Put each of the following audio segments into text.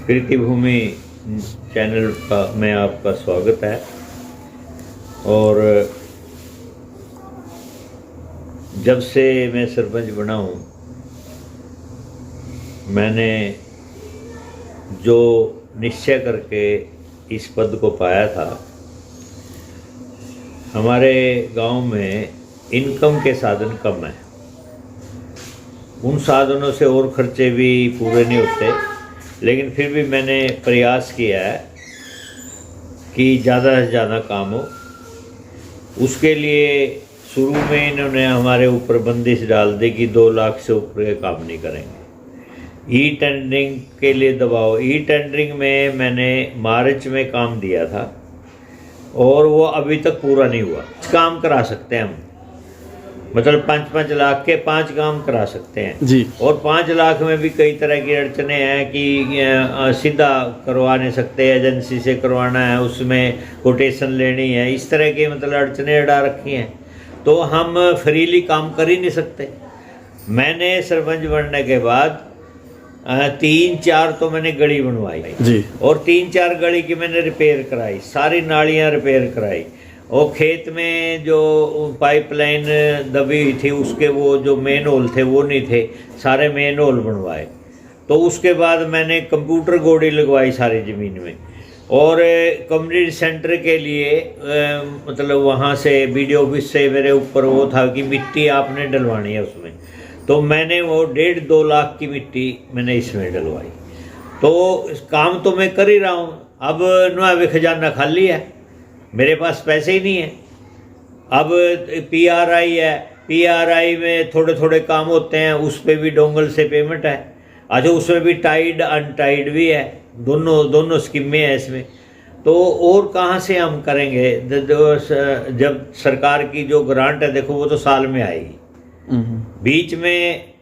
प्रीति भूमि channel का में आपका स्वागत है। और जब से मैं सरपंच बना हूँ, मैंने जो निश्चय करके इस पद को पाया था, हमारे गांव में इनकम के साधन कम हैं। उन साधनों से और खर्चे भी पूरे नहीं होते, लेकिन फिर भी मैंने प्रयास किया है कि ज़्यादा से ज़्यादा काम हो। उसके लिए शुरू में इन्होंने हमारे ऊपर बंदिश डाल दी कि 2 लाख से ऊपर के काम नहीं करेंगे। ई टेंडरिंग के लिए दबाव। ई टेंडरिंग में मैंने मार्च में काम दिया था और वो अभी तक पूरा नहीं हुआ। काम करा सकते हैं हम, मतलब 5-5 लाख के 5 काम करा सकते हैं जी। और 5 लाख में भी कई तरह की अड़चने हैं कि सीधा करवा नहीं सकते, एजेंसी से करवाना है, उसमें कोटेशन लेनी है, इस तरह की मतलब अड़चने अड़ा रखी हैं, तो हम फ्रीली काम कर ही नहीं सकते। मैंने सरपंच बनने के बाद 3-4 तो मैंने गली बनवाई जी। और 3-4 गली की मैंने रिपेयर कराई, सारी नालियाँ रिपेयर कराई। और खेत में जो पाइपलाइन दबी हुई थी उसके वो जो मेन होल थे वो नहीं थे, सारे मेन होल बनवाए। तो उसके बाद मैंने कंप्यूटर गोड़ी लगवाई सारी ज़मीन में। और कम्युनिटी सेंटर के लिए मतलब वहाँ से बीडीओ ऑफिस से मेरे ऊपर वो था कि मिट्टी आपने डलवानी है उसमें, तो मैंने वो 1.5-2 लाख की मिट्टी मैंने इसमें डलवाई। तो काम तो मैं कर ही रहा हूँ। अब नया खजाना खाली है, मेरे पास पैसे ही नहीं है। अब पीआरआई है, पीआरआई में थोड़े थोड़े काम होते हैं, उस पर भी डोंगल से पेमेंट है। अच्छा, उसमें भी टाइड अनटाइड भी है, दोनों स्कीमें हैं इसमें। तो और कहाँ से हम करेंगे? जब सरकार की जो ग्रांट है, देखो वो तो साल में आएगी। बीच में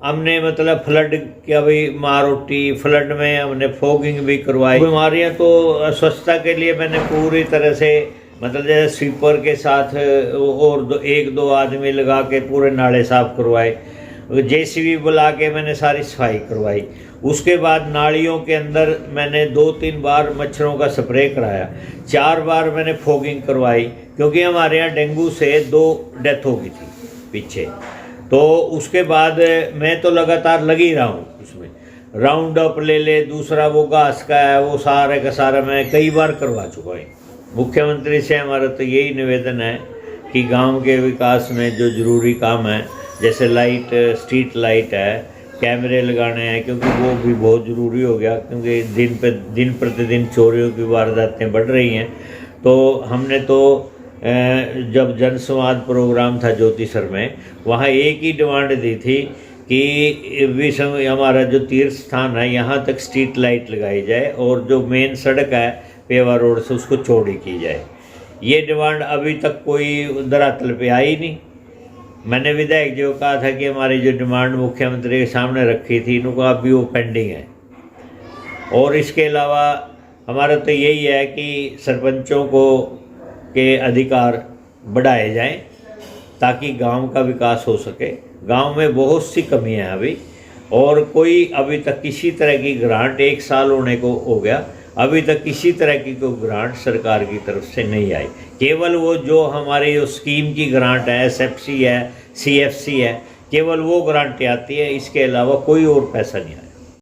हमने मतलब फ्लड क्या भी मारोटी, फ्लड में हमने फॉगिंग भी करवाई। बीमारियां तो स्वच्छता के लिए मैंने पूरी तरह से मतलब जैसे स्वीपर के साथ और 1-2 आदमी लगा के पूरे नाले साफ करवाए, जेसीबी बुला के मैंने सारी सफाई करवाई। उसके बाद नालियों के अंदर मैंने 2-3 बार मच्छरों का स्प्रे कराया, 4 बार मैंने फॉगिंग करवाई, क्योंकि हमारे यहाँ डेंगू से 2 डेथ हो गई थी पीछे। तो उसके बाद मैं तो लगातार लग ही रहा हूँ उसमें। राउंड अप ले ले, दूसरा वो घास का है, वो सारे का सारा मैं कई बार करवा चुका हूँ। मुख्यमंत्री से हमारा तो यही निवेदन है कि गांव के विकास में जो ज़रूरी काम है, जैसे लाइट, स्ट्रीट लाइट है, कैमरे लगाने हैं, क्योंकि वो भी बहुत ज़रूरी हो गया, क्योंकि दिन प्रतिदिन चोरियों की वारदातें बढ़ रही हैं। तो हमने तो जब जनसंवाद प्रोग्राम था ज्योतिसर में, वहाँ एक ही डिमांड दी थी कि विश्व हमारा जो तीर्थ स्थान है यहाँ तक स्ट्रीट लाइट लगाई जाए और जो मेन सड़क है पेवा रोड से उसको चौड़ी की जाए। ये डिमांड अभी तक कोई धरातल पे आई नहीं। मैंने विधायक जी को कहा था कि हमारी जो डिमांड मुख्यमंत्री के सामने रखी थी, इनको अभी वो पेंडिंग है। और इसके अलावा हमारा तो यही है कि सरपंचों को के अधिकार बढ़ाए जाएं ताकि गांव का विकास हो सके। गांव में बहुत सी कमियां हैं अभी, और कोई अभी तक किसी तरह की ग्रांट, 1 साल होने को हो गया, अभी तक किसी तरह की कोई ग्रांट सरकार की तरफ से नहीं आई। केवल वो जो हमारे जो स्कीम की ग्रांट है, SFC है, CFC है, केवल वो ग्रांटें आती है, इसके अलावा कोई और पैसा नहीं आया।